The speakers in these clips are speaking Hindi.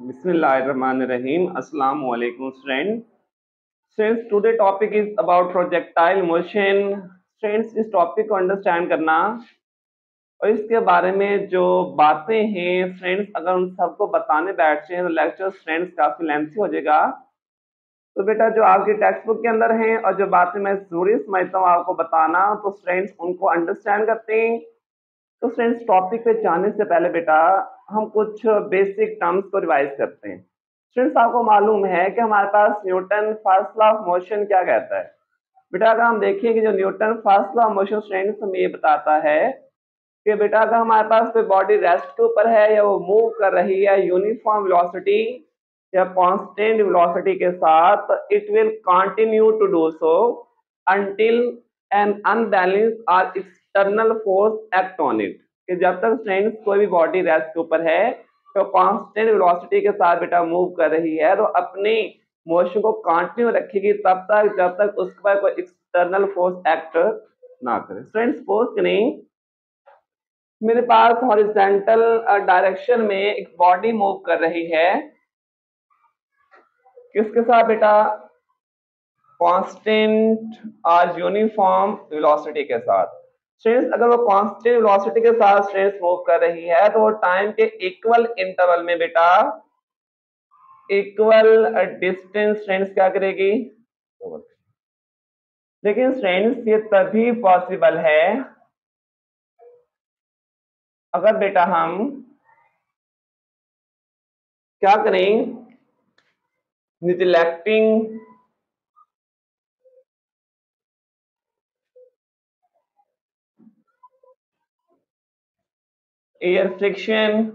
Bismillahirrahmanirrahim. Assalamu alaikum, friends. Since today topic is about projectile motion, friends इस टॉपिक को अंडरस्टैंड करना और इसके बारे में जो बातें हैं फ्रेंड्स, अगर उन सबको बताने बैठते हैं तो लेक्चर फ्रेंड्स काफी लेंथी हो जाएगा। तो बेटा जो आपके टेक्स्ट बुक के अंदर हैं और जो बातें मैं जरूरी समझता हूँ आपको बताना, तो फ्रेंड्स उनको अंडरस्टैंड करते हैं। तो फ्रेंड्स टॉपिक पे जाने से पहले बेटा हम कुछ बेसिक टर्म्स को रिवाइज करते हैं। फ्रेंड्स आपको मालूम है कि हमारे पास Newton first law of motion क्या कहता है। बेटा अगर हम देखें कि जो Newton first law of motion friends हमें ये बताता है कि बेटा अगर हमारे पास कोई बॉडी रेस्ट के ऊपर है या वो मूव कर रही है यूनिफॉर्म वेलोसिटी या कांस्टेंट वेलोसिटी के साथ, it will continue to do so until an unbalance or external force act on it. कि जब तक फ्रेंड्स कोई भी बॉडी रेस्ट के ऊपर है तो कांस्टेंट वेलोसिटी के साथ बेटा मूव कर रही है, तो अपने मोशन को कंटिन्यू रखेगी तब तक जब तक उसके पर कोई एक्सटर्नल फोर्स एक्ट ना करे। फ्रेंड्स सपोज करें मेरे पास हॉरिजॉन्टल डायरेक्शन में एक बॉडी मूव कर रही है, किसके साथ बेटा? कांस्टेंट और यूनिफॉर्म वेलोसिटी के साथ। फ्रेंड्स अगर वो कांस्टेंट वेलोसिटी के साथ फ्रेंड्स मूव कर रही है तो वो टाइम के इक्वल इंटरवल में बेटा इक्वल डिस्टेंस फ्रेंड्स क्या करेगी? लेकिन फ्रेंड्स ये तभी पॉसिबल है अगर बेटा हम क्या करें? Neglecting air friction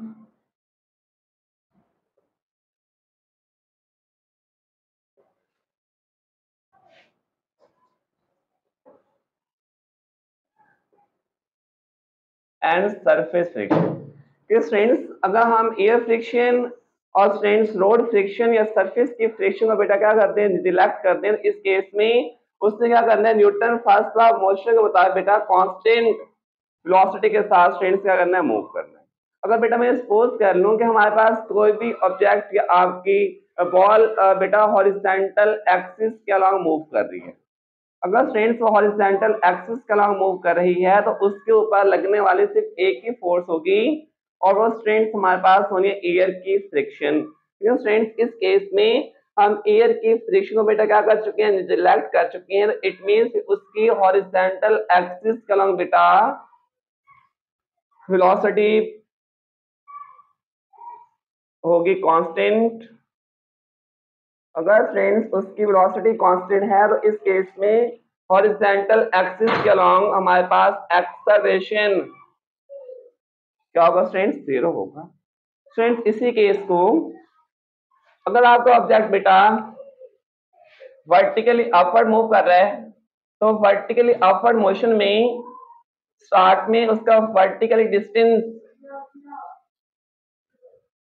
and surface friction. कि फ्रेंड्स अगर हम एयर फ्रिक्शन और फ्रेंड्स रोड फ्रिक्शन या सरफेस की फ्रिक्शन को बेटा क्या करते हैं? निगलेक्ट करते हैं। इस केस में उसने क्या करना है? Newton first law of motion के मुताबिक बेटा कांस्टेंट वेलोसिटी के साथ फ्रेंड्स क्या करना है? मूव करना है। अगर बेटा मैं सपोज कर लूं कि हमारे पास कोई भी ऑब्जेक्ट या आपकी बॉल बेटा हॉरिजॉन्टल एक्सिस के अलॉन्ग मूव कर रही है, अगर फ्रेंड्स वो हॉरिजॉन्टल एक्सिस के अलॉन्ग मूव कर रही है तो उसके ऊपर लगने वाली सिर्फ एक ही फोर्स होगी और वो फ्रेंड्स हमारे पास होनी है एयर की फ्रिक्शन। फ्रेंड्स इस केस में हम एयर की फ्रिक्शन को बेटा क्या कर चुके हैं? निगलेक्ट कर चुके हैं। इट मींस उसकी हॉरिजॉन्टल एक्सिस के अलॉन्ग बेटा वेलोसिटी होगी कांस्टेंट। अगर फ्रेंड्स उसकी वेलोसिटी कांस्टेंट है तो इस केस में हॉरिजॉन्टल एक्सिस के अलॉन्ग हमारे पास एक्सेलरेशन क्या होगा? फ्रेंड्स जीरो होगा। फ्रेंड्स इसी केस को अगर आपका ऑब्जेक्ट बेटा वर्टिकली अपवर्ड मूव कर रहा है तो वर्टिकली अपवर्ड मोशन में स्टार्ट में उसका वर्टिकली डिस्टेंस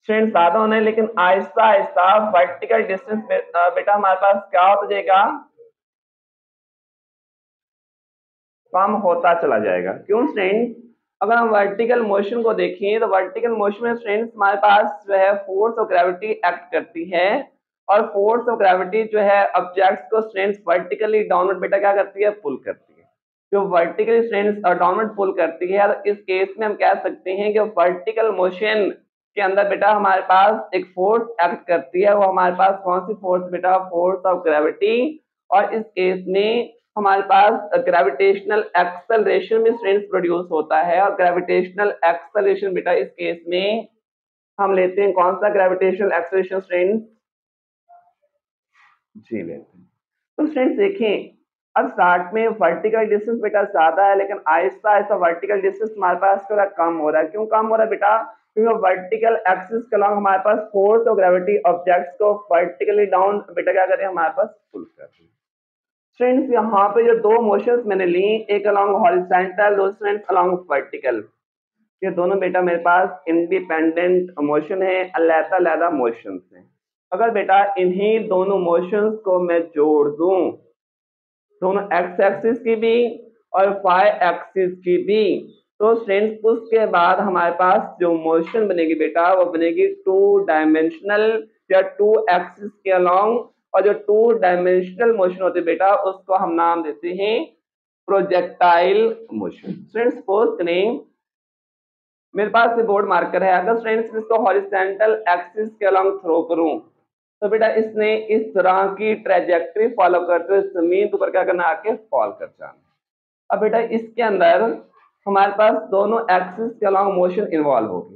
फ्रेंड्स ज्यादा होना है, लेकिन आहिस्ता आहिस्ता वर्टिकल डिस्टेंस बेटा हमारे पास क्या होता जाएगा? कम होता चला जाएगा। क्यों फ्रेंड्स? अगर हम वर्टिकल मोशन को देखें तो वर्टिकल मोशन में फ्रेंड्स हमारे पास जो है फोर्स ऑफ ग्रेविटी एक्ट करती है और फोर्स ऑफ ग्रेविटी जो है ऑब्जेक्ट्स को फ्रेंड्स वर्टिकली डाउनवर्ड बेटा क्या करती है? पुल करती है। जो वर्टिकली फ्रेंड्स डाउनवर्ड पुल करती है तो इस केस में हम कह सकते हैं कि वर्टिकल मोशन के अंदर बेटा हमारे पास एक फोर्स एक्ट करती है। वो हमारे पास कौन सी फोर्स बेटा? Force of gravity. और इस केस में हमारे पास ग्रेविटेशनल एक्सेलरेशन भी फ्रेंड्स प्रोड्यूस होता है और ग्रेविटेशनल एक्सेलरेशन बेटा इस केस में हम लेते हैं कौन सा ग्रेविटेशनल एक्सेलरेशन फ्रेंड्स? जी लेते हैं। तो फ्रेंड्स देखें अब स्टार्ट में वर्टिकल डिस्टेंस बेटा ज्यादा है, लेकिन आहिस्ता आहिस्ता वर्टिकल डिस्टेंस हमारे पास थोड़ा कम हो रहा है। क्यों कम हो रहा है बेटा? क्योंकि वर्टिकल एक्सिस के अलॉन्ग हमारे पास फोर्स ऑफ ग्रेविटी ऑब्जेक्ट्स को वर्टिकली डाउन बेटा क्या कर रहे हैं? हमारे पास पुल कर रहे हैं। फ्रेंड्स यहाँ पे जो दो मोशंस मैंने ली, एक अलॉन्ग हॉरिजॉन्टल, दूसरा अलॉन्ग वर्टिकल, ये दोनों बेटा मेरे पास इंडिपेंडेंट मोशन है, अलग-अलग मोशंस हैं। अगर बेटा इन्हीं दोनों मोशंस को मैं जोड़ दूं, दोनों एक्स एक्सिस की भी और वाई एक्सिस की भी, तो स्टूडेंट्स उसके बाद हमारे पास जो मोशन बनेगी बेटा वो बनेगी 2 डायमेंशनल या 2 एक्सिस के अलोंग, और जो 2 डायमेंशनल मोशन होती है बेटा उसको हम नाम देते हैं प्रोजेक्टाइल मोशन। स्टूडेंट्स सपोज करें मेरे पास ये बोर्ड मार्कर है, अगर स्टूडेंट्स इसको हॉरिजॉन्टल एक्सिस के अलोंग थ्रो करूं तो बेटा इसने इस तरह की ट्रेजेक्टरी फॉलो करते हुए जमीन के ऊपर क्या करना, आके फॉल कर जाना। अब बेटा इसके अंदर हमारे पास दोनों एक्सिस के अलोंग मोशन इन्वॉल्व होगी।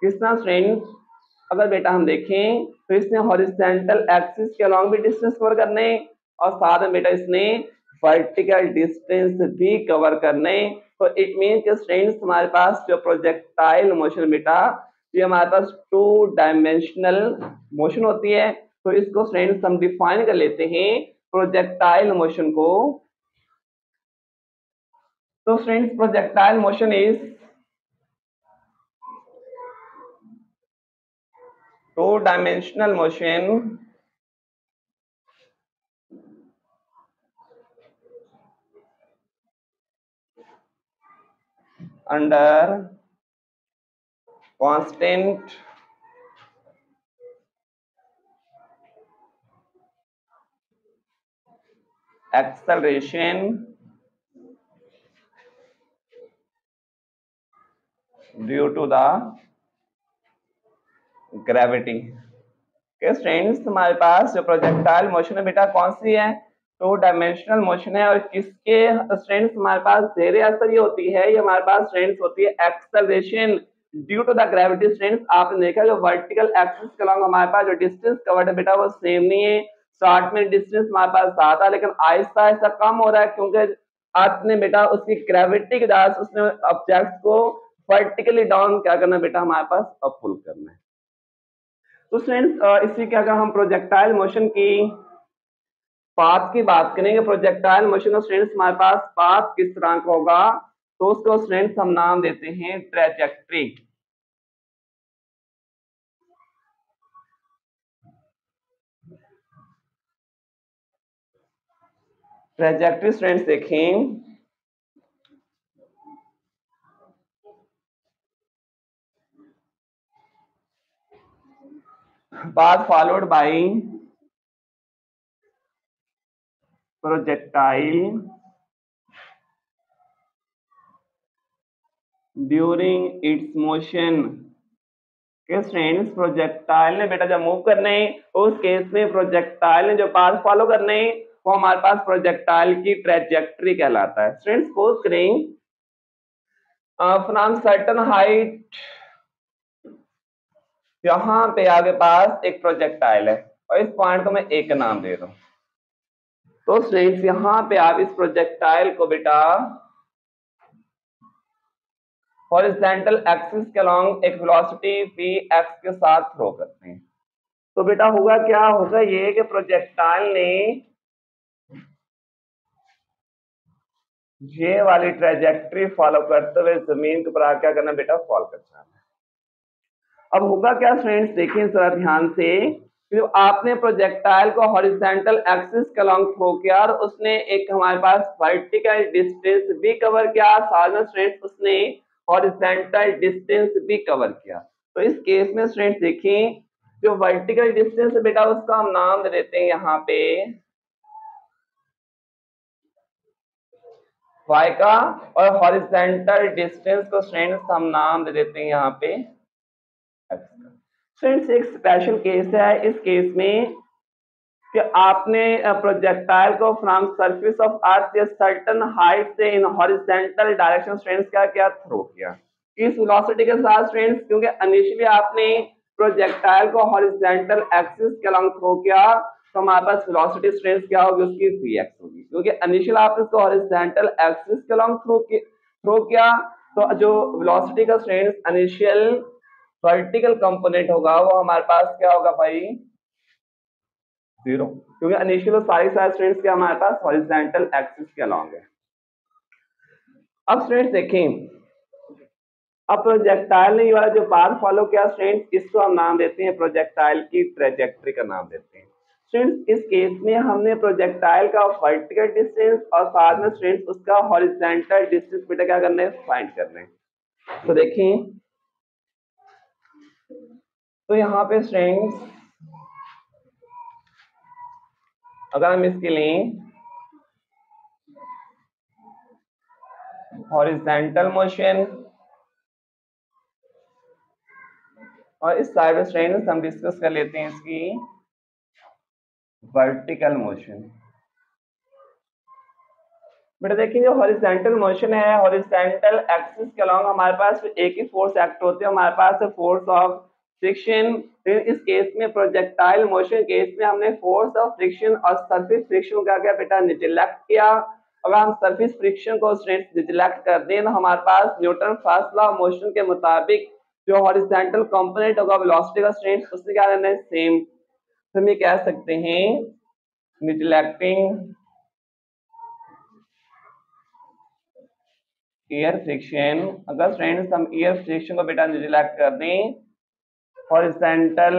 किस तरह स्टूडेंट, अगर बेटा हम देखें तो इसने हॉरिजॉन्टल एक्सिस के अलोंग भी डिस्टेंस कवर करने और साथ में बेटा इसने वर्टिकल डिस्टेंस भी कवर करने। तो इट मीन कि स्टूडेंट्स हमारे पास जो प्रोजेक्टाइल मोशन बेटा ये हमारे पास 2 डायमेंशनल मोशन होती है। तो इसको स्टूडेंट्स हम डिफाइन कर लेते हैं प्रोजेक्टाइल मोशन को। तो students projectile motion is 2 dimensional motion under constant acceleration due to the gravity। के स्टूडेंट्स हमारे पास जो प्रोजेक्टाइल मोशन है बेटा कौन सी है, 2 डायमेंशनल मोशन है, और किसके स्टूडेंट्स हमारे पास जेर असर ये होती है, ये हमारे पास स्टूडेंट्स होती है acceleration due to the gravity. Students आपने देखा जो वर्टिकल एक्सिस के अलॉन्ग हमारे पास जो डिस्टेंस कवर्ड है बेटा वो सेम नहीं है। स्टार्ट में डिस्टेंस हमारे पास ज्यादा लेकिन आहिस्ता आहिस्ता कम हो रहा है, क्योंकि आपने बेटा उसकी ग्रेविटी की वजह से उसने ऑब्जेक्ट को वर्टिकली डाउन क्या करना बेटा हमारे पास अप पुल करना है। तो स्टूडेंट्स इसी के अगर हम प्रोजेक्टाइल मोशन की पाथ की बात करेंगे, प्रोजेक्टाइल मोशन ऑफ स्टूडेंट्स हमारे पास पाथ किस तरह का होगा, तो उसको स्टूडेंट्स हम नाम देते हैं ट्रैजेक्टरी। ट्रैजेक्टरी स्टूडेंट्स देखें path followed by projectile during its motion. के स्टूडेंट्स प्रोजेक्टाइल ने बेटा जब मूव करने उस केस में प्रोजेक्टाइल ने जो पाथ फॉलो करने वो हमारे पास प्रोजेक्टाइल की ट्रैजेक्टरी कहलाता है। स्टूडेंट्स सपोज करें फ्रॉम सर्टेन हाइट, यहां पे आगे पास एक प्रोजेक्टाइल है और इस पॉइंट को मैं ए का नाम दे रहा हूं। तो स्टूडेंट्स यहां पे आप इस प्रोजेक्टाइल को बेटा हॉरिजॉन्टल एक्सिस के अलोंग एक वेलोसिटी vx के साथ थ्रो करते हैं। तो बेटा होगा क्या, होगा ये कि प्रोजेक्टाइल ने ये वाली ट्रैजेक्टरी फॉलो करते हुए जमीन के ऊपर क्या करना बेटा, फॉल कर जाना। अब होगा क्या स्टूडेंट्स देखें जरा ध्यान से, जो आपने प्रोजेक्टाइल को हॉरिजॉन्टल एक्सिस के अलोंग थ्रो किया और उसने एक हमारे पास वर्टिकल डिस्टेंस भी कवर किया, साथ में स्टूडेंट्स उसने हॉरिजॉन्टल डिस्टेंस भी कवर किया। तो इस केस में स्टूडेंट्स देखें जो वर्टिकल डिस्टेंस है बेटा उसका हम नाम दे देते हैं यहाँ पे y का, और हॉरिजॉन्टल डिस्टेंस को स्टूडेंट्स हम नाम दे देते हैं यहाँ पे x का। स्टूडेंट्स एक स्पेशल केस है, इस केस में कि आपने प्रोजेक्टाइल को फ्रॉम सरफेस ऑफ अर्थ या सर्टेन हाइट से इन हॉरिजॉन्टल डायरेक्शन स्टूडेंट्स क्या किया, थ्रो किया इस वेलोसिटी के साथ स्टूडेंट्स, क्योंकि इनिशियली आपने प्रोजेक्टाइल को हॉरिजॉन्टल एक्सिस के अलोंग थ्रो किया तो हमारे पास वेलोसिटी स्ट्रेंथ क्या होगी, उसकी vx होगी, क्योंकि इनिशियल आपने इसको हॉरिजॉन्टल एक्सिस के अलोंग थ्रो किया तो जो वेलोसिटी का स्ट्रेंथ इनिशियल वर्टिकल कंपोनेंट होगा वो हमारे पास क्या होगा भाई, 0, क्योंकि इनिशियल सारी स्ट्रेंथ क्या हमारे पास हॉरिजॉन्टल एक्सिस के अलोंग है। अब स्टूडेंट्स देखें अब प्रोजेक्टाइल ने ये जो पाथ फॉलो किया स्टूडेंट्स, इसको हम नाम देते हैं प्रोजेक्टाइल की ट्रैजेक्टरी का नाम देते हैं। स्टूडेंट्स इस केस में हमने प्रोजेक्टाइल का वर्टिकल डिस्टेंस और साथ में स्टूडेंट्स उसका हॉरिजॉन्टल डिस्टेंस बेटा क्या करना है, फाइंड करना है। तो देखें, तो यहाँ पे स्टूडेंट्स अगर हम इसके लिए हॉरिजॉन्टल मोशन और इस साइड में स्टूडेंट्स हम डिस्कस कर लेते हैं इसकी वर्टिकल मोशन। बेटा देखिए, जो हॉरिजॉन्टल मोशन है, हॉरिजॉन्टल एक्सिस के अलॉन्ग हमारे पास एक ही फोर्स एक्ट होती है, हमारे पास है फोर्स ऑफ फ्रिक्शन। इस केस में प्रोजेक्टाइल मोशन केस में हमने फोर्स ऑफ फ्रिक्शन और सरफेस फ्रिक्शन का क्या बेटा निगलेक्ट किया। अगर हम सरफेस फ्रिक्शन को स्ट्रेंथ निगलेक्ट कर दें तो हमारे पास Newton first law of motion के मुताबिक जो हॉरिजॉन्टल कंपोनेंट होगा वेलोसिटी का स्ट्रेंथ उससे क्या रहना है, सेम। तो हम ये कह सकते हैं निगलेक्टिंग एयर फ्रिक्शन। अगर फ्रेंड्स हम एयर फ्रिक्शन को बेटा निगलेक्ट कर दें, horizontal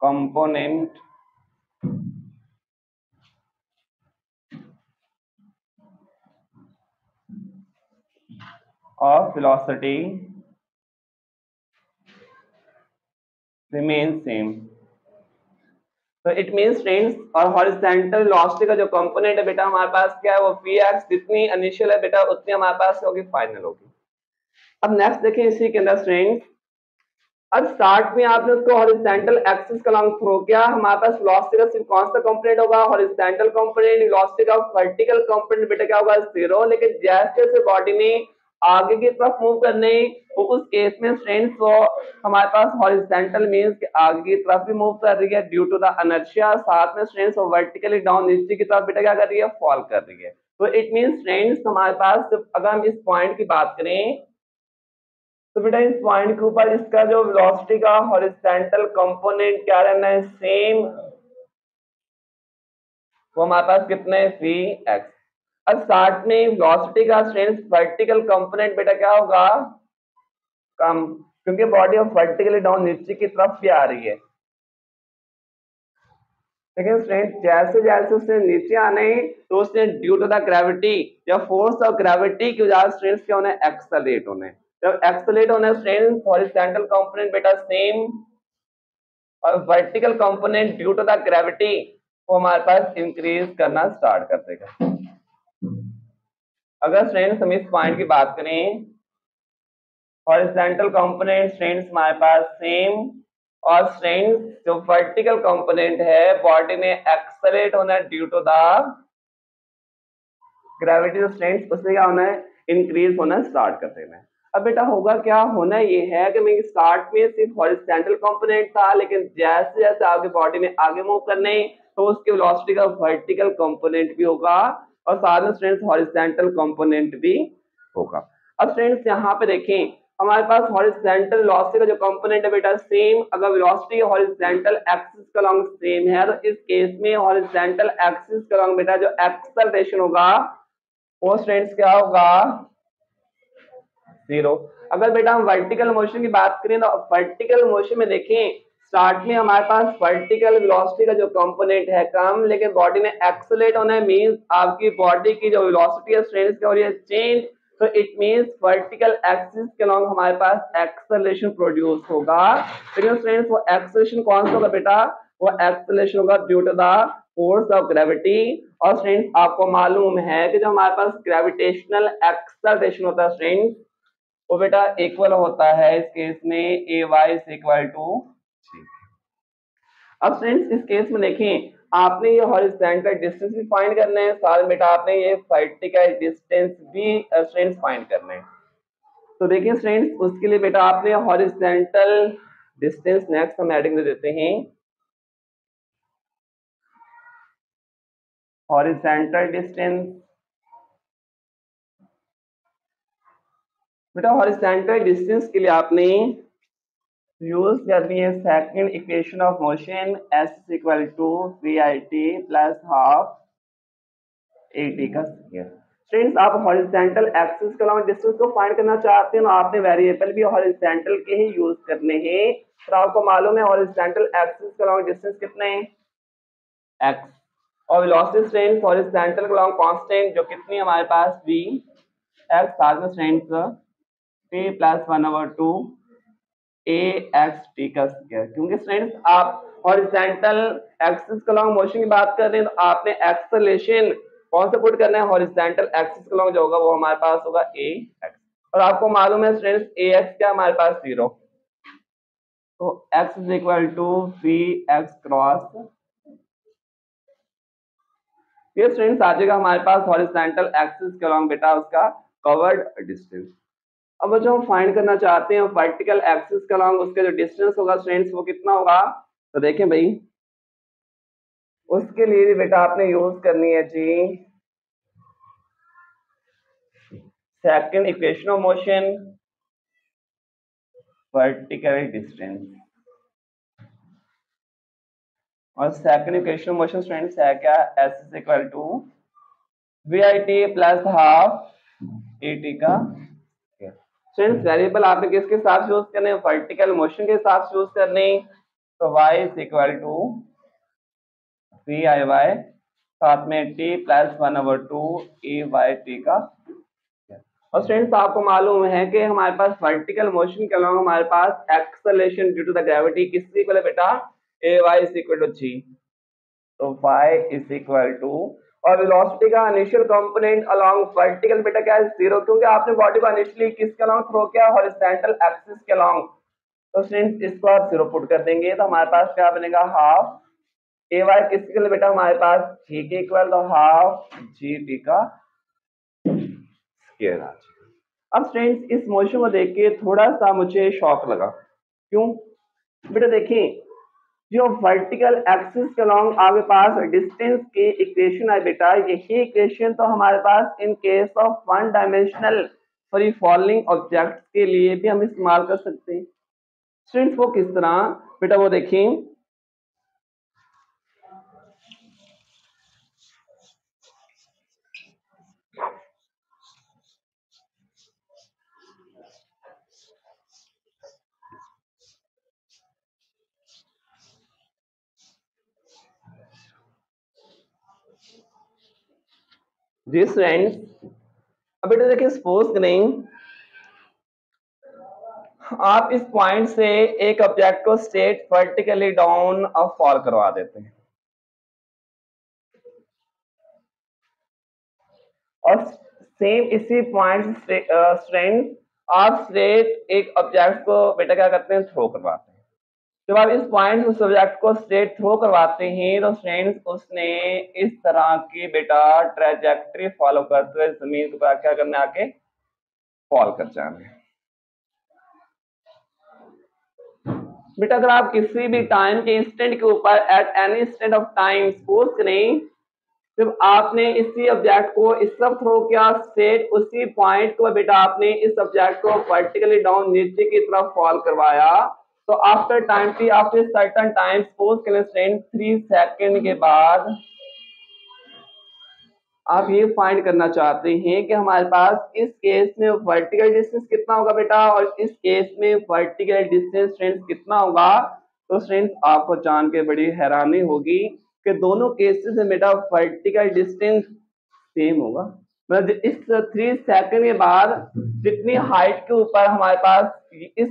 component of velocity remain same. तो इट मींस फ्रेंड्स, और हॉरिजॉन्टल वेलोसिटी का जो कंपोनेंट है बेटा हमारे पास क्या है, वो px जितनी इनिशियल है बेटा उतनी हमारे पास होगी फाइनल होगी। अब नेक्स्ट देखें इसी के अंदर फ्रेंड्स, अब स्टार्ट में आपने उसको हॉरिजॉन्टल एक्सिस का लॉन्ग थ्रो किया, हमारे पास वेलोसिटी का सिर्फ कौन सा कंपोनेंट होगा, हॉरिजॉन्टल कंपोनेंट। वेलोसिटी का वर्टिकल कंपोनेंट बेटा क्या होगा, जीरो। लेकिन जैसे जैसे बॉडी ने आगे की तरफ मूव करने, तो उस केस में स्ट्रेंथ वो हमारे पास हॉरिजॉन्टल मींस कि आगे की तरफ भी मूव कर रही है ड्यू टू द इनर्शिया, साथ में स्ट्रेंथ वर्टिकली डाउन नीचे की तरफ बेटा क्या कर रही है, फॉल कर रही है। तो इट मींस स्ट्रेंथ हमारे पास, अगर हम इस पॉइंट की बात करें तो बेटा इस पॉइंट के ऊपर इसका जो वेलोसिटी का हॉरिजॉन्टल कंपोनेंट क्या रहना है, सेम। वो हमारे पास कितना है, वी एक्स। अब स्टार्ट में वेलोसिटी का स्ट्रेंथ वर्टिकल कंपोनेंट बेटा क्या होगा, कम, क्योंकि बॉडी ऑफ वर्टिकली डाउन नीचे की तरफ भी आ रही है। लेकिन स्ट्रेंथ जैसे जैसे उसने नीचे आने तो उसने ड्यू टू द ग्रेविटी या फोर्स ऑफ ग्रेविटी की वजह से स्ट्रेंथ क्या होना है, एक्सेलरेट होना है। जब एक्सेलरेट होना है स्ट्रेंथ हॉरिजॉन्टल कंपोनेंट बेटा सेम, और vertical component due to the gravity वो हमारे पास इंक्रीज करना स्टार्ट कर देगा। अगर स्ट्रेंथ हम इस पॉइंट की बात करें, हॉरिजॉन्टल कंपोनेंट स्ट्रेंथ हमारे पास सेम, और स्ट्रेंथ जो वर्टिकल कंपोनेंट है बॉडी में एक्सेलरेट होना है due to the gravity, strength उससे क्या होना है, इंक्रीज होना स्टार्ट कर देना है। अब बेटा होगा क्या, होना ये है कि मैं स्टार्ट में सिर्फ हॉरिजॉन्टल कंपोनेंट था, लेकिन जैसे जैसे आगे बॉडी में आगे मूव करने तो उसके वेलोसिटी का वर्टिकल कंपोनेंट भी होगा और साथ में स्ट्रेंथ हॉरिजॉन्टल कंपोनेंट भी होगा। अब स्ट्रेंथ यहाँ पे देखें, हमारे पास हॉरिजॉन्टल वेलोसिटी का जो कंपोनेंट है बेटा सेम। अगर वेलोसिटी हॉरिजॉन्टल एक्सिस के अलॉन्ग सेम है तो इस केस में हॉरिजॉन्टल एक्सिस के अलॉन्ग बेटा जो एक्सेलरेशन होगा वो स्ट्रेंथ क्या होगा, जीरो। अगर बेटा हम वर्टिकल मोशन की बात करें तो वर्टिकल मोशन में देखें, स्टार्ट में हमारे पास वर्टिकल वेलोसिटी का जो कंपोनेंट है कम, लेकिन बॉडी ने एक्सेलरेट होना है, मींस आपकी बॉडी की जो वेलोसिटी है स्ट्रेंथ क्या हो रही है, चेंज। तो इट मींस वर्टिकल एक्सिस के अलॉन्ग हमारे पास एक्सेलरेशन प्रोड्यूस होगा। लेकिन स्ट्रेंथ वो एक्सेलरेशन कौन सा होगा बेटा, वो एक्सेलरेशन होगा due to the force of gravity. और स्ट्रेंथ आपको मालूम है कि जो हमारे पास ग्रेविटेशनल एक्सेलरेशन होता है स्ट्रेंथ वो बेटा इक्वल होता है इस केस में ए वाई इज इक्वल टू जी। अब फ्रेंड्स इस केस में देखें, आपने ये हॉरिजॉन्टल डिस्टेंस भी फाइंड करना है, साथ में बेटा आपने ये वर्टिकल डिस्टेंस भी फ्रेंड्स फाइंड करना है। तो देखिए फ्रेंड्स, उसके लिए बेटा आपने हॉरिजॉन्टल डिस्टेंस नेक्स्ट हम एडिंग दे देते हैं, हॉरिजॉन्टल डिस्टेंस। बेटा हॉरिजॉन्टल डिस्टेंस के लिए आपने यूज करनी है second equation of motion, s is equal to v i t plus half a t का स्क्वायर। फ्रेंड्स आप हॉरिजॉन्टल एक्सिस के अलॉन्ग डिस्टेंस को फाइंड करना चाहते हैं, आपने वेरिएबल भी हॉरिजॉन्टल के ही यूज करने हैं। तो आपको मालूम है हॉरिजॉन्टल एक्सिस के अलॉन्ग डिस्टेंस कितने हैं, x, और वेलोसिटी स्ट्रेंथ हॉरिजॉन्टल के अलॉन्ग कांस्टेंट जो कितनी है हमारे पास v, x साथ में स्ट्रेंथ p प्लस 1/2 axt का स्क्वायर। क्योंकि स्ट्रेंथ आप हॉरिजॉन्टल एक्सिस के अलॉन्ग मोशन की बात कर रहे हैं, तो आपने एक्सेलरेशन कौन सा पुट करना है, हॉरिजॉन्टल एक्सिस के अलॉन्ग जो होगा वो हमारे पास होगा ax, और आपको मालूम है स्ट्रेंथ ax क्या हमारे पास 0, तो x is equal to vx cross, ये स्ट्रेंथ आ जाएगा हमारे पास हॉरिजॉन्टल एक्सिस के अलॉन्ग बेटा उसका कवर्ड डिस्टेंस। अब जो हम फाइंड करना चाहते हैं वर्टिकल एक्सिस के अलॉन्ग उसका जो डिस्टेंस होगा स्ट्रेंथ वो कितना होगा, तो देखें भाई उसके लिए भी बेटा आपने यूज करनी है जी second equation of motion vertical distance, और second equation of motion strength है क्या, s is equal to vit plus half at का स्ट्रेंथ। वेरिएबल आपने किसके साथ यूज करने, वर्टिकल मोशन के साथ यूज करने, तो y is equal to viy साथ में t प्लस 1/2 a/t का। और स्टूडेंट्स आपको मालूम है कि हमारे पास वर्टिकल मोशन के अलावा हमारे पास acceleration due to the gravity किससे इक्वल है बेटा, ay is equal to g, तो y इज इक्वल टू, और वेलोसिटी का इनिशियल कंपोनेंट अलोंग वर्टिकल बेटा क्या है 0, क्योंकि आपने बॉडी को इनिशियली किसके अलोंग थ्रो किया, हॉरिजॉन्टल एक्सिस के अलोंग, तो स्टूडेंट्स इसको आप 0 पुट कर देंगे तो हमारे पास क्या बनेगा हाफ ay किसके लिए बेटा हमारे पास g के इक्वल, तो हाफ gt का स्क्वायर आ जाएगा। अब स्टूडेंट्स इस मोशन को देख के थोड़ा सा मुझे शॉक लगा, क्यों बेटा, देखिए जो वर्टिकल एक्सिस के अलॉन्ग आपके पास डिस्टेंस की इक्वेशन है बेटा, यही इक्वेशन तो हमारे पास in case of one dimensional free falling object के लिए भी हम इस्तेमाल कर सकते हैं। स्टूडेंट्स वो किस तरह बेटा, वो देखें जी फ्रेंड्स, अब बेटा देखिए सपोज करें आप इस पॉइंट से एक ऑब्जेक्ट को स्ट्रेट वर्टिकली डाउन और फॉल करवा देते हैं, और सेम इसी पॉइंट स्ट्रेंथ आप स्ट्रेट एक ऑब्जेक्ट को बेटा क्या करते हैं, थ्रो करवाते हैं। जब आप इस पॉइंट उस ऑब्जेक्ट को स्ट्रेट थ्रो करवाते हैं तो फ्रेंड्स उसने इस तरह की बेटा ट्रेजेक्ट्री फॉलो करते हुए जमीन के ऊपर क्या करना, आके फॉल कर जाना है। बेटा अगर आप किसी भी टाइम के इंस्टेंट के ऊपर at any instant of time suppose करें जब आपने इसी ऑब्जेक्ट को इस तरफ थ्रो किया स्ट्रेट उसी पॉइंट को बेटा आपने इस ऑब्जेक्ट को वर्टिकली डाउन नीचे की तरफ फॉल करवाया, तो after time T after certain time suppose करें 3 सेकंड के बाद आप ये फाइंड करना चाहते हैं कि हमारे पास इस केस में वर्टिकल डिस्टेंस कितना होगा बेटा, और इस केस में वर्टिकल डिस्टेंस स्ट्रेंथ कितना होगा, तो स्ट्रेंथ आपको जान के बड़ी हैरानी होगी कि दोनों केसेस में बेटा वर्टिकल डिस्टेंस सेम होगा। मतलब इस 3 सेकंड के बाद जितनी हाइट के ऊपर हमारे पास इस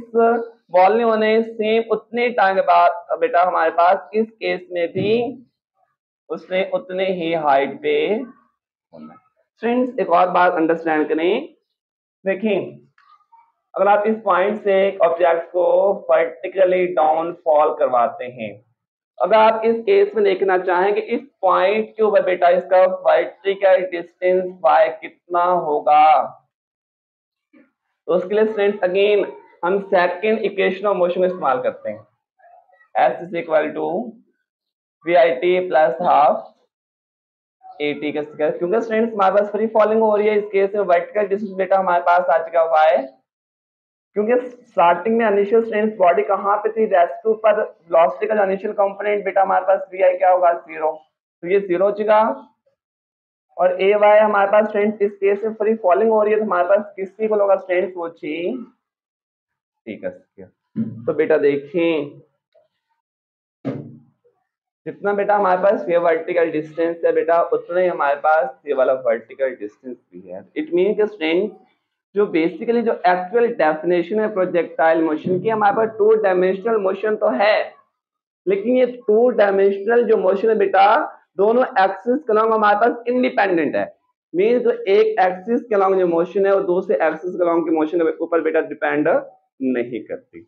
बॉल ने होने सेम उतने टाइम के बाद बेटा हमारे पास इस केस में भी उसने उतने ही हाइट पे होना है। फ्रेंड्स एक और बात अंडरस्टैंड करें, देखिए अगर आप इस पॉइंट से एक ऑब्जेक्ट को वर्टिकली डाउन फॉल करवाते हैं, अगर आप इस केस में देखना चाहें कि इस पॉइंट के ऊपर बेटा इसका वर्टिकल डिस्टेंस y कितना होगा, तो उसके लिए फ्रेंड्स अगेन हम सेकंड इक्वेशन ऑफ मोशन इस्तेमाल करते हैं, s is equal to vit plus half at का स्क्वायर, क्योंकि स्टूडेंट्स हमारे पास फ्री फॉलिंग हो रही है इस केस में वर्टिकल डिस्टेंस बेटा हमारे पास आ चुका हुआ है, क्योंकि स्टार्टिंग में इनिशियल स्ट्रेंथ बॉडी कहाँ पे थी, रेस्ट के ऊपर, वेलोसिटी का इनिशियल कंपोनेंट बेटा हमारे पास vi क्या होगा 0, तो ये 0 हो चुका। और ए वाई हमारे पास स्ट्रेंथ इस केस में फ्री फॉलिंग हो रही है, तो हमारे पास किसी को होगा स्ट्रेंथ वो चीज ठीक है। तो बेटा देखें जितना बेटा हमारे पास ये वर्टिकल डिस्टेंस है बेटा उतना ही हमारे पास ये वाला वर्टिकल डिस्टेंस भी है। इट मीन कि स्ट्रेंथ जो बेसिकली जो एक्चुअल डेफिनेशन है प्रोजेक्टाइल मोशन की, हमारे पास टू डायमेंशनल मोशन तो है, लेकिन ये टू डायमेंशनल जो मोशन है बेटा दोनों एक्सिस के अलॉन्ग हमारे पास इंडिपेंडेंट है। मीन्स जो एक एक्सिस के अलॉन्ग जो मोशन है वो दूसरे एक्सिस के अलॉन्ग की मोशन के ऊपर बेटा डिपेंड नहीं करती।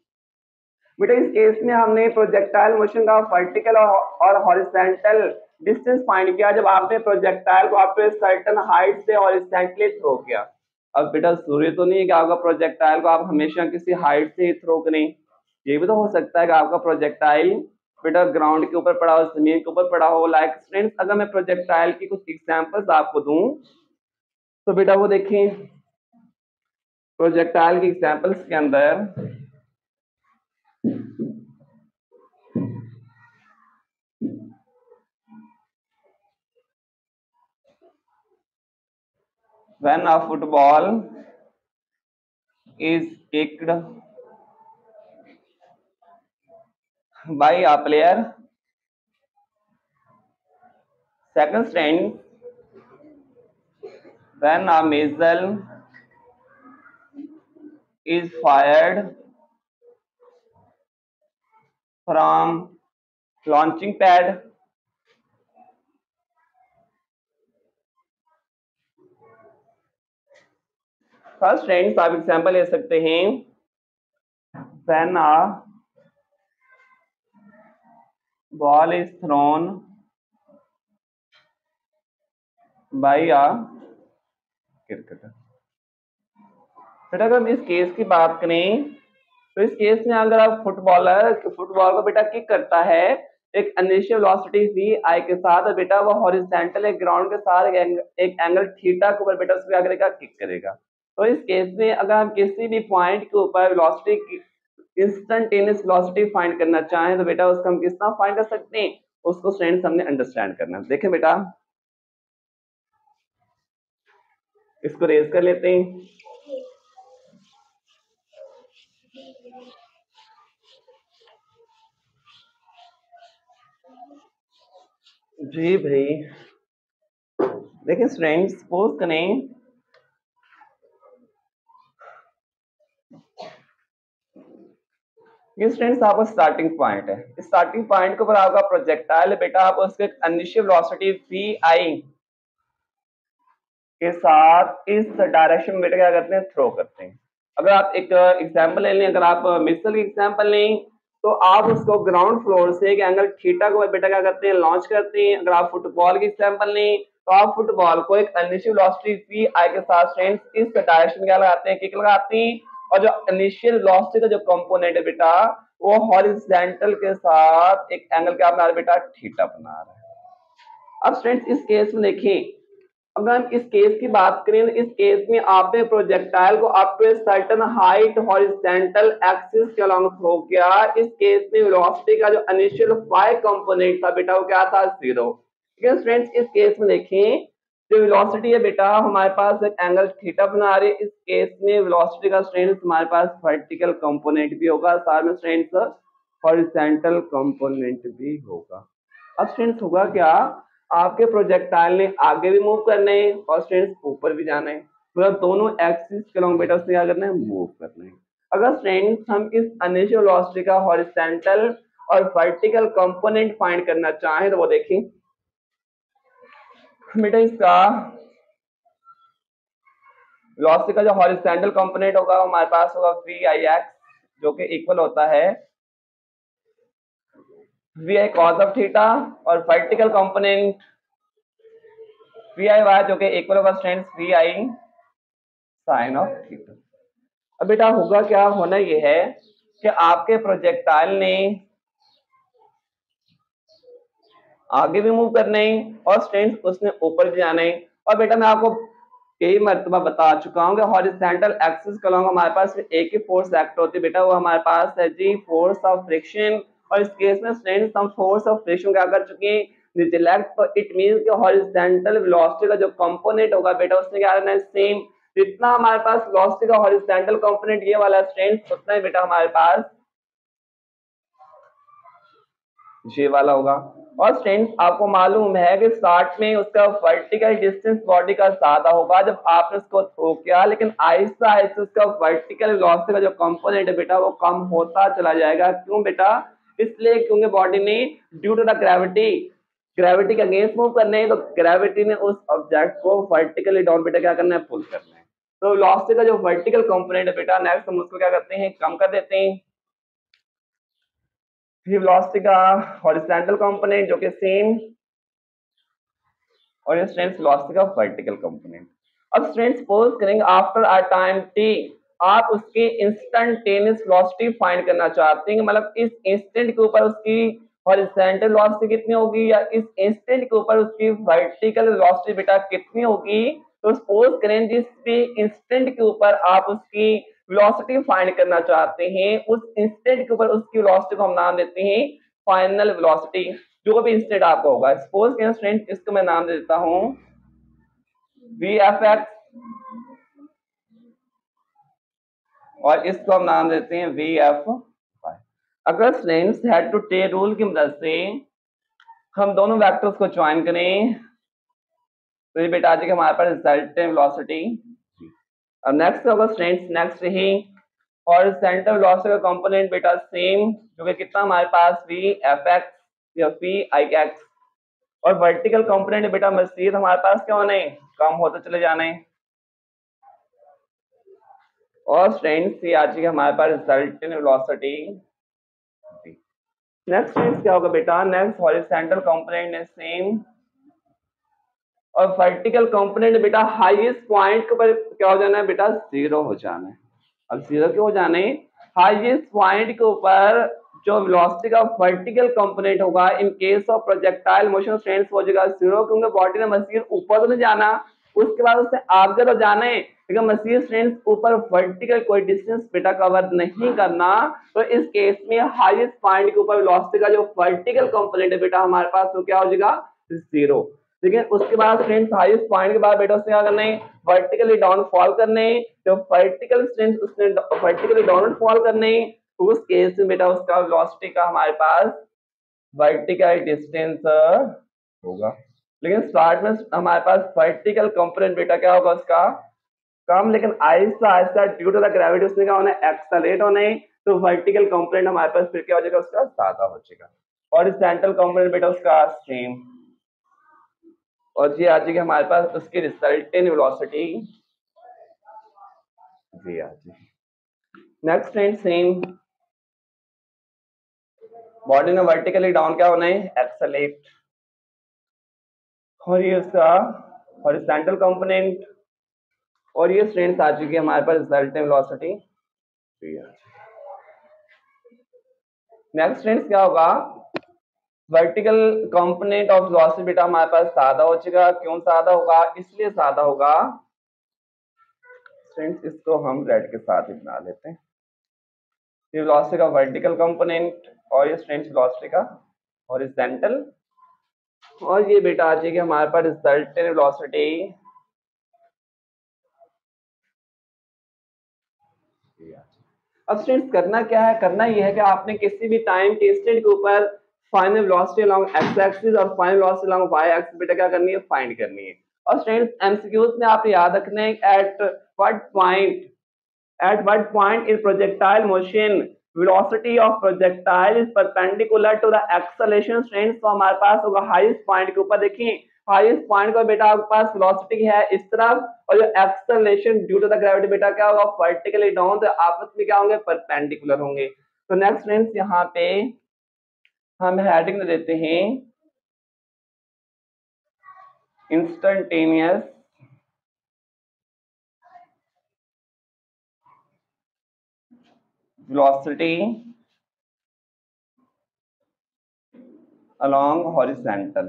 बेटा इस केस में हमने प्रोजेक्टाइल मोशन का वर्टिकल और हॉरिजॉन्टल डिस्टेंस फाइंड किया जब आपने प्रोजेक्टाइल को आप सर्टेन हाइट से हॉरिजॉन्टली थ्रो किया। अब बेटा जरूरी तो नहीं है कि आपका प्रोजेक्टाइल को आप हमेशा किसी हाइट से ही थ्रो करें, ये भी तो हो सकता है कि आपका प्रोजेक्टाइल बेटा ग्राउंड के ऊपर पड़ा हो, जमीन के ऊपर पड़ा हो। लाइक स्टूडेंट्स अगर मैं प्रोजेक्टाइल की कुछ एग्जांपल्स आपको दूं तो बेटा वो देखें प्रोजेक्टाइल की एग्जांपल्स के अंदर when a football is kicked by a player, second strength when a missile is fired from launching pad, first friends आप एग्जांपल ले सकते हैं when a ball is thrown by a cricketer। बेटा अगर हम इस केस की बात करें तो इस केस में अगर आप फुटबॉल को बेटा किक करता है एक इनिशियल वेलोसिटी वी आई के साथ, और बेटा वो हॉरिजॉन्टल एक ग्राउंड के साथ एक एंगल थीटा के ऊपर बेटा उसको क्या करेगा किक करेगा। तो इस केस में अगर हम किसी भी पॉइंट के ऊपर वेलोसिटी इंस्टेंटेनियस वेलोसिटी फाइंड करना चाहें तो बेटा उसको हम किस तरह फाइंड कर सकते हैं, उसको स्टूडेंट्स हमने अंडरस्टैंड करना है। देखें बेटा इसको रेज कर लेते हैं। जी भाई देखिए स्टूडेंट्स सपोज करें ये स्टूडेंट्स आपका स्टार्टिंग पॉइंट है, इस स्टार्टिंग पॉइंट के ऊपर आपका प्रोजेक्टाइल है बेटा, आप उसके इनिशियल वेलोसिटी वी आई के साथ इस डायरेक्शन में बेटा क्या करते हैं थ्रो करते हैं। अगर आप एक एग्जांपल ले लें, अगर आप मिसाइल की एग्जांपल लें तो आप उसको ग्राउंड फ्लोर से एक एंगल थीटा को बेटा क्या करते हैं लॉन्च करते हैं। अगर आप फुटबॉल की एग्जांपल लें तो आप फुटबॉल को एक इनिशियल वेलोसिटी वी आई के साथ स्ट्रेंथ इस डायरेक्शन में क्या लगाते हैं किक लगाते हैं, और जो इनिशियल वेलोसिटी का जो कंपोनेंट है बेटा वो हॉरिजॉन्टल के साथ एक एंगल क्या बना रहा है बेटा थीटा बना रहा है। अब स्टूडेंट्स इस केस में देखें अगर हम इस केस की बात करें तो इस केस में आपने प्रोजेक्टाइल को up to a certain height horizontal axis के अलॉन्ग थ्रो किया। इस केस में वेलोसिटी का जो इनिशियल फाई कंपोनेंट था बेटा वो क्या था जीरो। ठीक है स्टूडेंट्स इस केस में देखें जो वेलोसिटी है बेटा हमारे पास एक एंगल थीटा बना रही है। इस केस में वेलोसिटी का स्ट्रेंथ हमारे पास वर्टिकल कंपोनेंट भी होगा, साथ में स्ट्रेंथ हॉरिजॉन्टल कंपोनेंट भी होगा। अब स्ट्रेंथ होगा क्या, आपके प्रोजेक्टाइल ने आगे भी मूव करना है और स्ट्रेंथ ऊपर भी जाना है, मतलब दोनों एक्सिस किलोमीटर से क्या करना है मूव करना है। अगर स्ट्रेंथ हम इस इनिशियल वेलोसिटी का हॉरिजॉन्टल और वर्टिकल कंपोनेंट फाइंड करना चाहें तो वो देखें बेटा इसका वेलोसिटी का जो हॉरिजॉन्टल कंपोनेंट होगा हमारे पास होगा वी आई एक्स जो कि इक्वल होता है v i cos of theta, और वर्टिकल कंपोनेंट वी आई वाई जो कि इक्वल होगा strength v I sine of theta. अब बेटा होगा क्या, होना ये है कि आपके प्रोजेक्टाइल ने आगे भी मूव करना है और स्ट्रेंथ उसने ऊपर भी जाना है। और बेटा मैं आपको कई मरतबा बता चुका हूँ कि हॉरिजॉन्टल एक्सिस के अलॉन्ग हमारे पास एक ही फोर्स एक्ट होती है बेटा, वो हमारे पास है जी फोर्स ऑफ फ्रिक्शन। और इस केस में स्ट्रेंथ हम फोर्स ऑफ फ्रिक्शन क्या कर चुके हैं नीचे लेफ्ट, तो इट मीन कि हॉरिजॉन्टल वेलोसिटी का जो कंपोनेंट होगा बेटा उसने क्या करना है सेम, जितना हमारे पास वेलोसिटी का हॉरिजॉन्टल कंपोनेंट ये वाला स्ट्रेंथ उतना ही बेटा हमारे पास ये वाला होगा। और स्ट्रेंथ आपको मालूम है कि स्टार्ट में उसका वर्टिकल डिस्टेंस बॉडी का ज्यादा होगा जब आपने उसको थ्रो किया, लेकिन आहिस्ता आहिस्ता उसका वर्टिकल वेलोसिटी का जो कंपोनेंट है बेटा वो कम होता चला जाएगा। क्यों बेटा? इसलिए क्योंकि बॉडी ने ड्यू टू द ग्रेविटी के अगेंस्ट मूव करने हैं, तो ग्रेविटी ने उस ऑब्जेक्ट को वर्टिकली डाउन बेटा क्या करना है, पुल करना है। तो वेलोसिटी का जो वर्टिकल कंपोनेंट है बेटा नेक्स्ट हम उसको क्या करते हैं, कम कर देते हैं। वेलोसिटी का हॉरिजॉन्टल कंपोनेंट जो कि सेम, और ये स्ट्रेंथ वेलोसिटी का वर्टिकल कंपोनेंट। अब स्ट्रेंथ सपोज करेंगे आफ्टर अ टाइम टी आप उसकी इंस्टेंटेनियस वेलोसिटी फाइंड करना चाहते हैं, मतलब इस इंस्टेंट के ऊपर उसकी हॉरिजॉन्टल वेलोसिटी कितनी होगी या इस इंस्टेंट के ऊपर उसकी वर्टिकल वेलोसिटी बेटा कितनी होगी। तो सपोज करें जिस भी इंस्टेंट के ऊपर आप उसकी वेलोसिटी फाइंड करना चाहते हैं उस इंस्टेंट के ऊपर उसकी वेलोसिटी को हम नाम देते हैं फाइनल वेलोसिटी। जो भी इंस्टेंट आपका होगा, सपोज करें स्टूडेंट इसको मैं नाम दे देता हूं वी एफ एक्स और इसको हम नाम देते हैं वी एफ वाई। अगर students head to tail rule की मदद से हम दोनों वेक्टर्स को ज्वाइन करें तो ये बेटा आ जाएगा हमारे पास रिजल्टेंट वेलोसिटी। अब नेक्स्ट होगा स्टूडेंट्स, नेक्स्ट ही हॉरिजॉन्टल वेलोसिटी का कंपोनेंट बेटा सेम जो कि कितना हमारे पास वी एफ एक्स या वी आई एक्स, और वर्टिकल कंपोनेंट बेटा मजीद हमारे पास क्या होने, कम होते चले जाने। और स्ट्रेंथ ये आ जाएगी हमारे पास रिजल्टेंट वेलोसिटी। नेक्स्ट स्ट्रेंथ क्या होगा बेटा, नेक्स्ट हॉरिजॉन्टल कंपोनेंट है सेम और वर्टिकल कंपोनेंट बेटा हाईएस्ट पॉइंट के ऊपर क्या हो जाना है बेटा, जीरो हो जाना है। अब जीरो क्यों हो जाना है, हाईएस्ट पॉइंट के ऊपर जो वेलोसिटी का वर्टिकल कंपोनेंट होगा इन case of projectile motion strength हो जाएगा जीरो, क्योंकि बॉडी ने मजीद ऊपर तो नहीं जाना, उसके बाद उससे आगे तो जाना है, लेकिन मजीद स्ट्रेंथ ऊपर वर्टिकल कोई डिस्टेंस बेटा कवर नहीं करना। तो इस केस में हाईएस्ट पॉइंट के ऊपर वेलोसिटी का जो वर्टिकल कंपोनेंट है बेटा हमारे पास तो क्या हो जाएगा, जीरो। लेकिन उसके बाद स्ट्रेंथ हाईएस्ट पॉइंट के बाद बेटा उसने क्या करना है, वर्टिकली डाउन फॉल करने, जो वर्टिकल स्ट्रेंथ उसने वर्टिकली डाउन फॉल करने, उस केस में बेटा उसका वेलोसिटी का हमारे पास वर्टिकल डिस्टेंस होगा। लेकिन स्टार्ट में हमारे पास वर्टिकल कंपोनेंट बेटा क्या होगा उसका कम, लेकिन Aahista Aahista due to the gravity उसने क्या होना है, एक्सेलरेट होना है, तो वर्टिकल कंपोनेंट हमारे पास फिर क्या हो जाएगा उसका ज्यादा हो जाएगा। हॉरिजॉन्टल कंपोनेंट बेटा उसका सेम, और ये आ जाएगी हमारे पास उसकी रिजल्टेंट वेलोसिटी जी आ जाएगी। नेक्स्ट एंड सेम, बॉडी ने वर्टिकली डाउन क्या होना है, एक्सेलरेट, और ये उसका हॉरिजॉन्टल कंपोनेंट, और ये स्ट्रेंथ आ चुकी है हमारे पास रिजल्टेंट वेलोसिटी। नेक्स्ट स्ट्रेंथ क्या होगा, वर्टिकल कंपोनेंट ऑफ वेलोसिटी बेटा हमारे पास ज्यादा हो जाएगा। क्यों ज्यादा होगा, इसलिए ज्यादा होगा स्ट्रेंथ, इसको हम रेड के साथ ही बना लेते हैं, ये वेलोसिटी का वर्टिकल कंपोनेंट और ये स्ट्रेंथ वेलोसिटी का हॉरिजॉन्टल, और ये बेटा आ जाएगी हमारे पास रिजल्टेंट वेलोसिटी। अब स्टूडेंट्स करना क्या है, करना ये है कि आपने किसी भी टाइम के इंस्टेंट के ऊपर final velocity along X axis और final velocity along Y axis बेटा क्या करनी है, फाइंड करनी है। और स्टूडेंट्स एमसीक्यूज में आपने याद रखना है at what point in projectile motion velocity of projectile is perpendicular to the acceleration strength। तो हमारे पास होगा हाईएस्ट पॉइंट के ऊपर, देखिए हाईएस्ट पॉइंट का बेटा आपके पास वेलोसिटी है इस तरफ, और जो acceleration due to the gravity बेटा क्या होगा, वर्टिकली डाउन, तो आपस में क्या होंगे, परपेंडिकुलर होंगे। तो नेक्स्ट फ्रेंड्स यहाँ पे हम हेडिंग देते हैं इंस्टेंटेनियस velocity along horizontal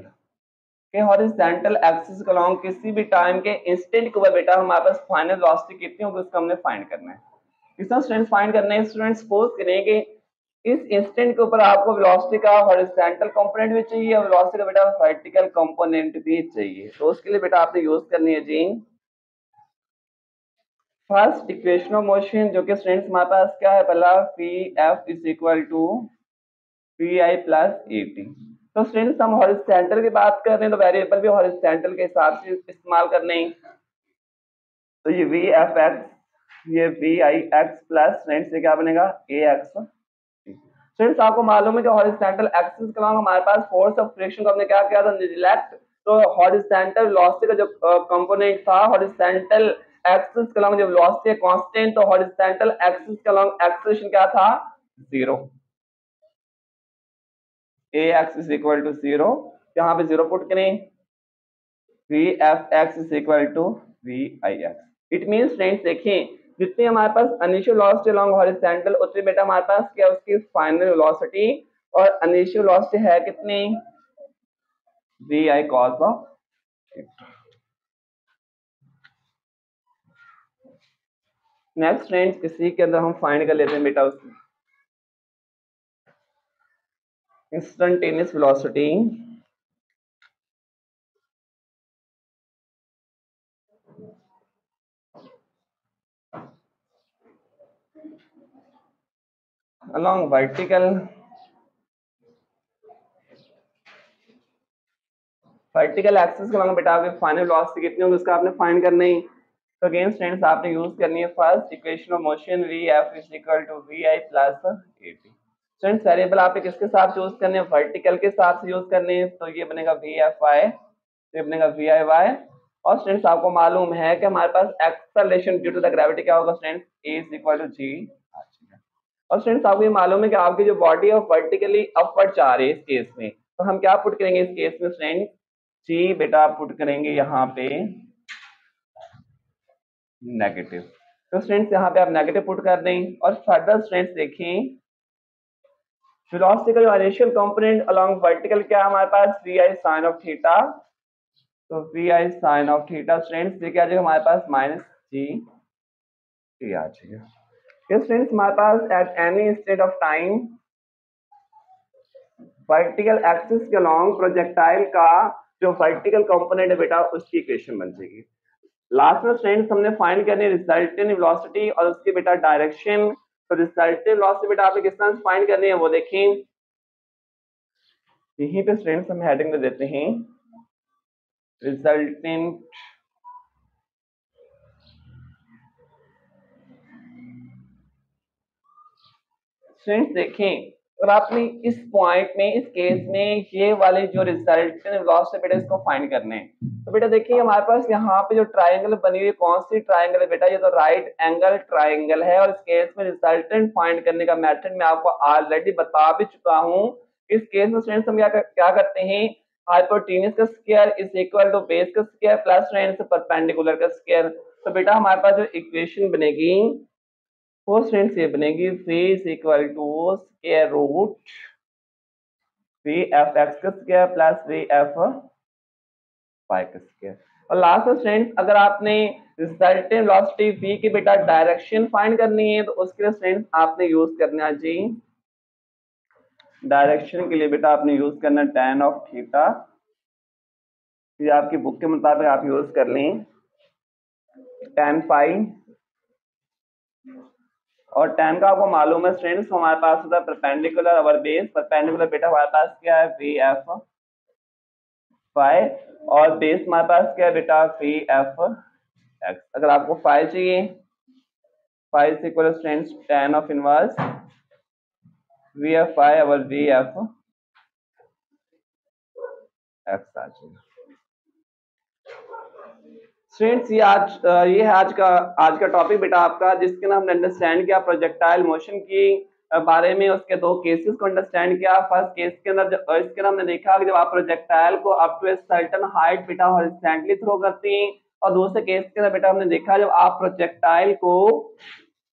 के हॉरिजॉन्टल एक्सिस के अलोंग किसी भी टाइम के इंस्टेंट के ऊपर बेटा हमारे पास फाइनल वेलोसिटी कितनी होगी उसका हमने फाइंड करना है। कितना स्टूडेंट फाइंड करना है, स्टूडेंट सपोज करें कि इस इंस्टेंट के ऊपर आपको वेलोसिटी का हॉरिजॉन्टल कंपोनेंट भी चाहिए और वेलोसिटी का बेटा वर्टिकल कंपोनेंट भी चाहिए। तो उसके लिए बेटा आपने यूज करनी है जी फर्स्ट इक्वेशन ऑफ मोशन, जो कि स्टूडेंट्स हमारे पास क्या है, पहला p f is equal to p i plus a t. तो स्टूडेंट्स हम हॉरिजॉन्टल की बात कर रहे हैं तो वेरिएबल भी हॉरिजॉन्टल के हिसाब से इस्तेमाल करने हैं। तो ये वी एफ एक्स, ये v i x plus students से क्या बनेगा ए एक्स। फ्रेंड्स आपको मालूम है कि हॉरिजॉन्टल एक्सिस के अलॉन्ग हमारे पास फोर्स ऑफ फ्रिक्शन को हमने क्या किया था, नेग्लेक्ट। तो हॉरिजॉन्टल वेलोसिटी का जो कंपोनेंट था हॉरिजॉन्टल एक्सिस के अलॉन्ग, जो वेलोसिटी है कांस्टेंट, तो हॉरिजॉन्टल एक्सिस के अलॉन्ग एक्सेलरेशन क्या था, 0। A x is equal to 0, यहाँ पे 0 पुट करें, v F x is equal to v i x. It means friends देखें, जितनी हमारे पास इनिशियल वेलोसिटी अलोंग हॉरिजॉन्टल उतनी बेटा हमारे पास क्या उसकी फाइनल वेलोसिटी, और इनिशियल वेलोसिटी है कितनी, v i cos of. Next friends इसी के अंदर हम फाइंड कर लेते हैं बेटा उसकी instantaneous velocity along vertical axis के अलॉन्ग बेटा आपकी फाइनल वेलोसिटी कितनी होगी उसका आपने फाइंड करना है। तो अगेन स्टूडेंट्स आपने यूज करनी है first equation of motion v f is equal to v i plus a t. Students variable आपने किसके साथ यूज करने हैं, वर्टिकल के साथ से यूज करने हैं। तो ये बनेगा वी एफ आई, ये बनेगा वी आई वाई। और स्टूडेंट्स आपको मालूम है कि हमारे पास acceleration due to the gravity क्या होगा students, A is equal to G. और स्टूडेंट्स आपको ये मालूम है कि आपकी जो बॉडी है वर्टिकली अपवर्ड जा रही है इस केस में। तो हम क्या पुट करेंगे इस केस में स्टूडेंट, जी बेटा आप पुट करेंगे यहाँ पे नेगेटिव। तो स्टूडेंट्स यहाँ पे आप नेगेटिव पुट कर दें। और फर्दर स्टूडेंट्स देखें, वेलोसिटी का जो इनिशियल कंपोनेंट अलोंग वर्टिकल क्या है हमारे पास, V I sine of theta. तो V I sine of theta students ये क्या आ जाएगा हमारे पास, माइनस जी टी आ जाएगा। स्टूडेंट्स हमारे पास at any state of time vertical axis के अलोंग प्रोजेक्टाइल का जो वर्टिकल कंपोनेंट है बेटा उसकी इक्वेशन बन जाएगी। लास्ट में स्टूडेंट्स हमने फाइंड करनी है रिजल्टेंट वेलोसिटी और उसकी बेटा डायरेक्शन। तो रिजल्टेंट वेलोसिटी बेटा आपने किस तरह से फाइंड करनी है वो देखें, यहीं पे स्टूडेंट्स हम हेडिंग में देते हैं रिजल्टेंट स्टूडेंट्स देखें। और आपने इस पॉइंट में इस केस में ये वाले जो रिजल्टेंट वेलोसिटी बेटा इसको फाइंड करने हैं। तो बेटा देखिए हमारे पास यहाँ पे जो ट्राइंगल बनी हुई है कौन सी ट्राइंगल है बेटा, ये तो राइट एंगल ट्राइंगल है। और इस केस में रिजल्टेंट फाइंड करने का मेथड मैं आपको ऑलरेडी बता भी चुका हूँ। इस केस में स्टूडेंट्स हम क्या करते हैं, हाइपोटेन्यूस का square is equal to base का स्क्वायर प्लस स्टूडेंट्स परपेंडिकुलर का स्क्वायर। तो बेटा हमारे पास जो इक्वेशन बनेगी वो स्टूडेंट्स ये बनेगी v is equal to square root V F X का square plus V F Y का स्क्वायर। और लास्ट में स्टूडेंट्स अगर आपने रिजल्टेंट वेलोसिटी v की बेटा डायरेक्शन फाइंड करनी है तो उसके लिए स्टूडेंट्स आपने यूज करना है जी, डायरेक्शन के लिए बेटा आपने यूज करना tan ऑफ थीटा। ये आपकी बुक के मुताबिक आप यूज कर लें tan फाई। और tan का आपको मालूम है स्टूडेंट्स हमारे पास होता है परपेंडिकुलर ओवर बेस। परपेंडिकुलर बेटा हमारे पास क्या है वी एफ फाई, और बेस हमारे पास क्या है बेटा वी एफ एक्स। अगर आपको फाई चाहिए, phi is equal students tan of inverse V F phi over V F X आ जाएगा। स्टूडेंट्स ये है आज का टॉपिक बेटा आपका, जिसके ना हमने अंडरस्टैंड किया प्रोजेक्टाइल मोशन की बारे में, उसके दो केसेस को अंडरस्टैंड किया। फर्स्ट केस के अंदर इसके अंदर हमने देखा कि जब आप प्रोजेक्टाइल को up to a certain height बेटा हॉरिजॉन्टली थ्रो करते हैं, और दूसरे केस के अंदर बेटा हमने देखा जब आप प्रोजेक्टाइल को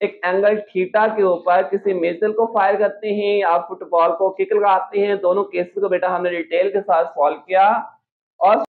एक एंगल थीटा के ऊपर किसी मिसाइल को फायर करते हैं या फुटबॉल को किक लगाते हैं। दोनों केसेस को बेटा हमने डिटेल के साथ सॉल्व किया। और